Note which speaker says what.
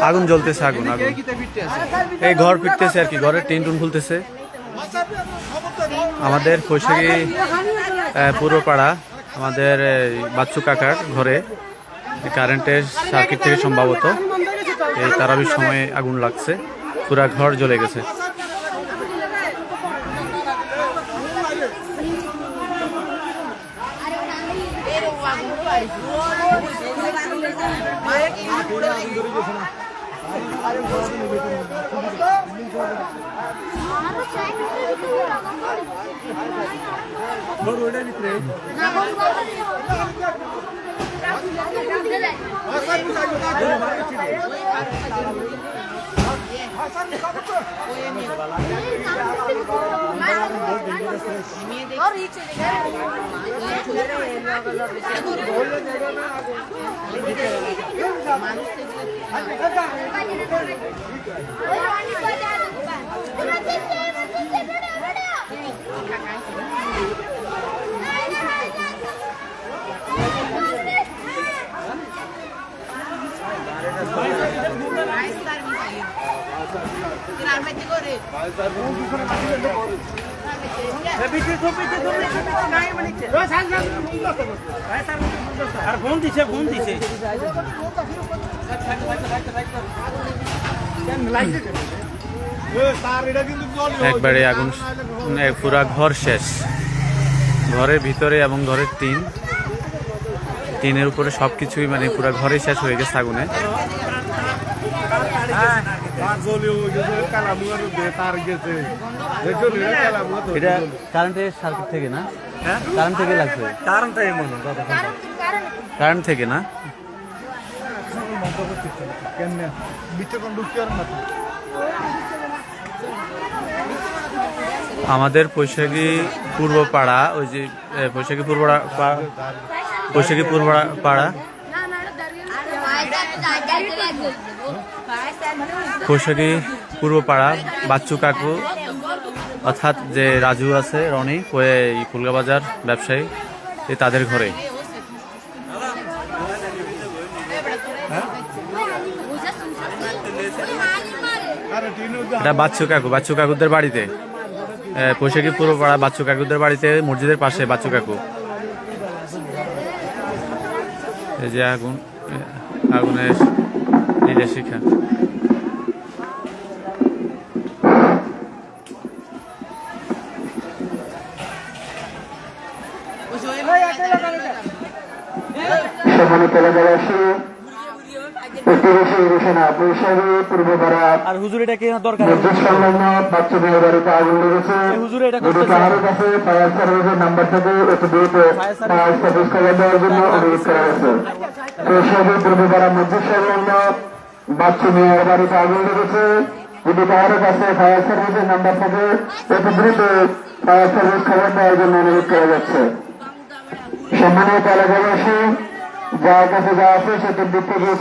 Speaker 1: আগুন জ্বলতেছে, আগুন আগুন এই ঘর ফিরতেছে আর কি, ঘরের টিন টুন খুলতেছে। আমাদের কৈশাখী পূর্বপাড়া আমাদের বাচ্চু কাকার ঘরে কারেন্টের সার্কিট থেকে সম্ভবত এই তারাবির সময় আগুন লাগছে, পুরা ঘর জ্বলে গেছে। একবারে আগুন, পুরা ঘর শেষ, ঘরের ভিতরে এবং ঘরের টিনের উপরে সবকিছুই মানে পুরা ঘরে শেষ হয়ে গেছে আগুনে। এটা কারেন্টের সার্কিট থেকে না? কারেন্ট থেকে লাগছে, কারেন্ট থেকে না? আমাদের বৈশাখী পূর্বপাড়া, ওই যে বৈশাখী পূর্বপাড়া কৈশাখী পূর্বপাড়া বাচ্চু কাকু অর্থাৎ যে রাজু আছে, রনি ফুলগা বাজার ব্যবসায়ী, তাদের ঘরে এটা বাচ্চু কাকুদের বাড়িতে, কৈশাখী পূর্বপাড়া বাচ্চু কাকুদের বাড়িতে, মসজিদের পাশে বাচ্চু কাকু। এই যে আগুনের নিজের শিক্ষা।
Speaker 2: আর হুজুর এটা কি দরকার?
Speaker 3: বাচ্চু মেয়ের বাড়িতে আগুন লেগেছে।
Speaker 2: হুজুর এটা
Speaker 3: কারোর কাছে ফায়ার সার্ভিসের নাম্বার থেকে ফায়ার সার্ভিস খবর দেওয়ার জন্য অনুরোধ করা হয়েছে। কৈশাখী পূর্বপাড়া মসজিদ সংলগ্ন বাচ্চু মেয়ের বাড়িতে আগুন লেগেছে। যদি কারোর কাছে ফায়ার সার্ভিসের নাম্বার থাকে অতি দ্রুত ফায়ার সার্ভিস খবর দেওয়ার জন্য অনুরোধ করা যাচ্ছে। সম্মানিত এলাকাবাসী, যার কাছে যা আছে সেটার দিক থেকে